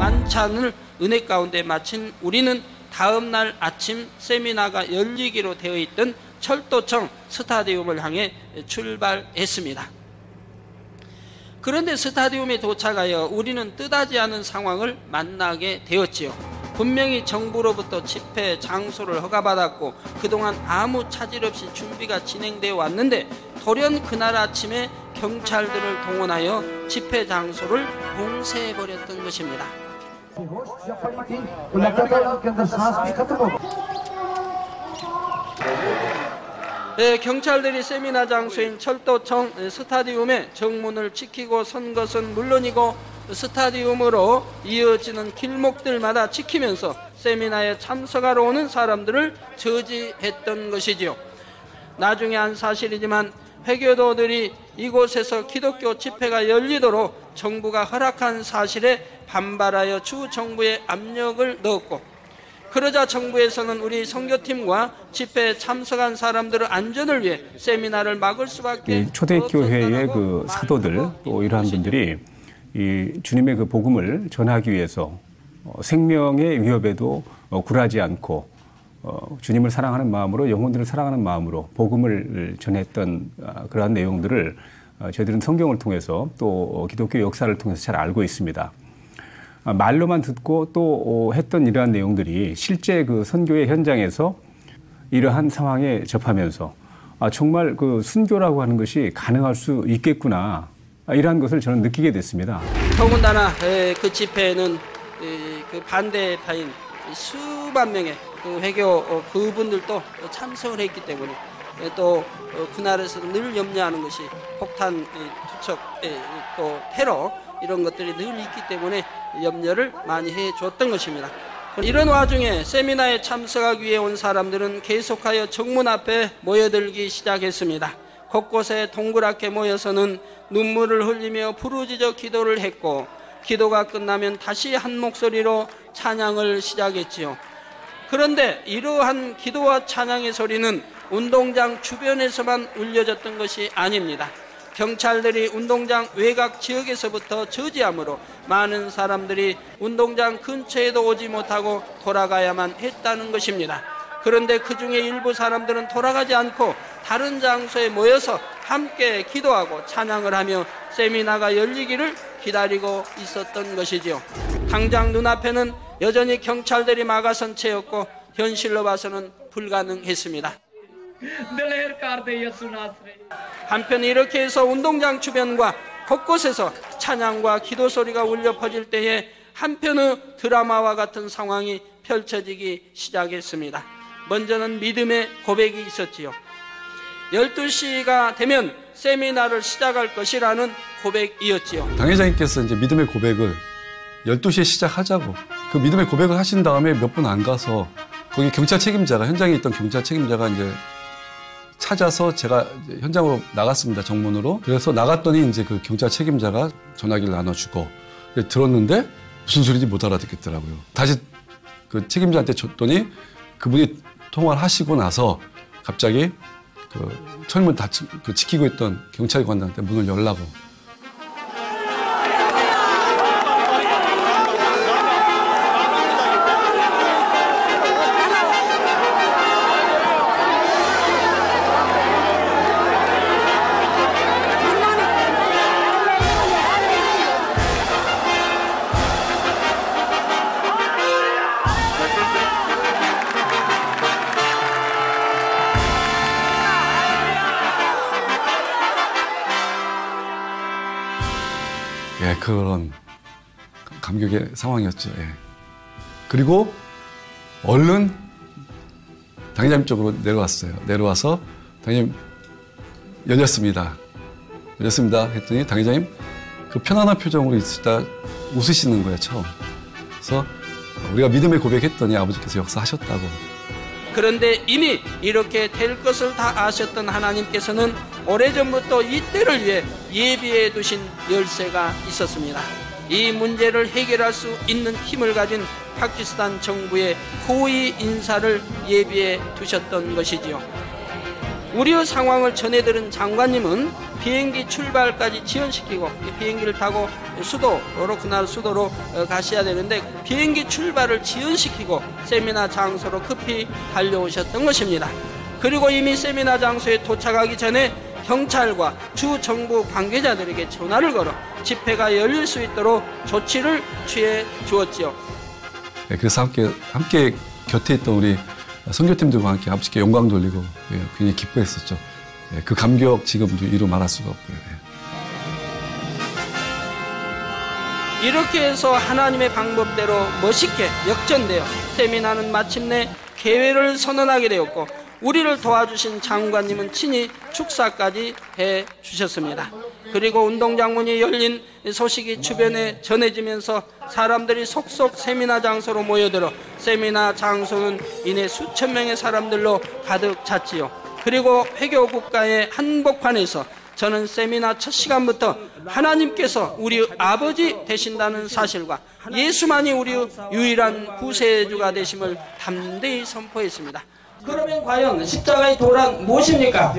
만찬을 은혜 가운데 마친 우리는 다음 날 아침 세미나가 열리기로 되어 있던 철도청 스타디움을 향해 출발했습니다. 그런데 스타디움에 도착하여 우리는 뜻하지 않은 상황을 만나게 되었지요. 분명히 정부로부터 집회 장소를 허가받았고 그동안 아무 차질 없이 준비가 진행되어 왔는데 돌연 그날 아침에 경찰들을 동원하여 집회 장소를 봉쇄해버렸던 것입니다. 네, 경찰들이 세미나 장소인 철도청 스타디움의 정문을 지키고 선 것은 물론이고 스타디움으로 이어지는 길목들마다 지키면서 세미나에 참석하러 오는 사람들을 저지했던 것이지요. 나중에 한 사실이지만 회교도들이 이곳에서 기독교 집회가 열리도록 정부가 허락한 사실에 반발하여 주 정부에 압력을 넣었고, 그러자 정부에서는 우리 선교팀과 집회에 참석한 사람들의 안전을 위해 세미나를 막을 수밖에 초대교회의 그 사도들 또 이러한 분들이 이 주님의 그 복음을 전하기 위해서 생명의 위협에도 굴하지 않고 주님을 사랑하는 마음으로, 영혼들을 사랑하는 마음으로 복음을 전했던 그러한 내용들을 저희들은 성경을 통해서 또 기독교 역사를 통해서 잘 알고 있습니다. 말로만 듣고 또 했던 이러한 내용들이 실제 그 선교의 현장에서 이러한 상황에 접하면서 정말 그 순교라고 하는 것이 가능할 수 있겠구나, 이러한 것을 저는 느끼게 됐습니다. 더군다나 그 집회에는 그 반대파인 수만 명의 그 회교 그분들도 참석을 했기 때문에 또 그날에서는 늘 염려하는 것이 폭탄 투척 또 테러 이런 것들이 늘 있기 때문에 염려를 많이 해줬던 것입니다. 이런 와중에 세미나에 참석하기 위해 온 사람들은 계속하여 정문 앞에 모여들기 시작했습니다. 곳곳에 동그랗게 모여서는 눈물을 흘리며 부르짖어 기도를 했고, 기도가 끝나면 다시 한 목소리로 찬양을 시작했지요. 그런데 이러한 기도와 찬양의 소리는 운동장 주변에서만 울려졌던 것이 아닙니다. 경찰들이 운동장 외곽 지역에서부터 저지하므로 많은 사람들이 운동장 근처에도 오지 못하고 돌아가야만 했다는 것입니다. 그런데 그 중에 일부 사람들은 돌아가지 않고 다른 장소에 모여서 함께 기도하고 찬양을 하며 세미나가 열리기를 기다리고 있었던 것이지요. 당장 눈앞에는 여전히 경찰들이 막아선 채였고 현실로 봐서는 불가능했습니다. 한편 이렇게 해서 운동장 주변과 곳곳에서 찬양과 기도 소리가 울려 퍼질 때에 한편의 드라마와 같은 상황이 펼쳐지기 시작했습니다. 먼저는 믿음의 고백이 있었지요. 12시가 되면 세미나를 시작할 것이라는 고백이었지요. 당회장님께서 이제 믿음의 고백을 12시에 시작하자고, 그 믿음의 고백을 하신 다음에 몇 분 안 가서 거기 경찰 책임자가, 현장에 있던 경찰 책임자가 이제 찾아서 제가 이제 현장으로 나갔습니다. 정문으로. 그래서 나갔더니 이제 그 경찰 책임자가 전화기를 나눠주고 들었는데 무슨 소리인지 못 알아듣겠더라고요. 다시 그 책임자한테 줬더니 그분이 통화를 하시고 나서 갑자기 그 철문 지키고 있던 경찰관한테 문을 열라고. 그런 감격의 상황이었죠. 예. 그리고 얼른 당회장님 쪽으로 내려왔어요. 내려와서 당회장님 열렸습니다. 열렸습니다 했더니 당회장님 그 편안한 표정으로 있으시다 웃으시는 거예요, 처음. 그래서 우리가 믿음의 고백했더니 아버지께서 역사하셨다고. 그런데 이미 이렇게 될 것을 다 아셨던 하나님께서는 오래전부터 이 때를 위해 예비해 두신 열쇠가 있었습니다. 이 문제를 해결할 수 있는 힘을 가진 파키스탄 정부의 고위 인사를 예비해 두셨던 것이지요. 우리의 상황을 전해들은 장관님은 비행기 출발까지 지연시키고 비행기를 타고 수도로 그날 수도로 가셔야 되는데 비행기 출발을 지연시키고 세미나 장소로 급히 달려오셨던 것입니다. 그리고 이미 세미나 장소에 도착하기 전에 경찰과 주 정부 관계자들에게 전화를 걸어 집회가 열릴 수 있도록 조치를 취해 주었지요. 그래서 함께 곁에 있던 우리 선교팀들과 함께 아버지께 영광 돌리고 굉장히 기뻐했었죠. 그 감격 지금도 이루 말할 수가 없고요. 이렇게 해서 하나님의 방법대로 멋있게 역전되어 세미나는 마침내 개회를 선언하게 되었고 우리를 도와주신 장관님은 친히 축사까지 해주셨습니다. 그리고 운동장문이 열린 소식이 주변에 전해지면서 사람들이 속속 세미나 장소로 모여들어 세미나 장소는 이내 수천 명의 사람들로 가득 찼지요. 그리고 회교 국가의 한복판에서 저는 세미나 첫 시간부터 하나님께서 우리 아버지 되신다는 사실과 예수만이 우리의 유일한 구세주가 되심을 담대히 선포했습니다. 그러면 과연 십자가의 도란 무엇입니까?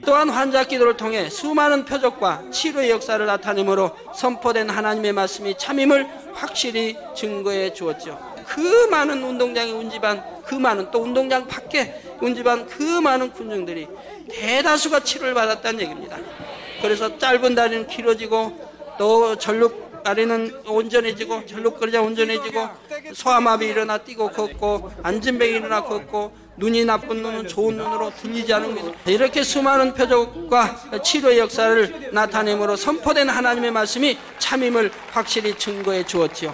또한 환자 기도를 통해 수많은 표적과 치료의 역사를 나타내므로 선포된 하나님의 말씀이 참임을 확실히 증거해 주었죠. 그 많은 운동장의 운집안, 그 많은 또 운동장 밖에 운집안 그 많은 군중들이 대다수가 치료를 받았다는 얘기입니다. 그래서 짧은 다리는 길어지고 또 전룩 다리는 온전해지고 절룩거리자 온전해지고 소아마비 일어나 뛰고 걷고 안진병이 일어나 걷고 눈이 나쁜 눈은 좋은 눈으로 들리지 않은 거죠. 이렇게 수많은 표적과 치료의 역사를 나타내므로 선포된 하나님의 말씀이 참임을 확실히 증거해 주었지요.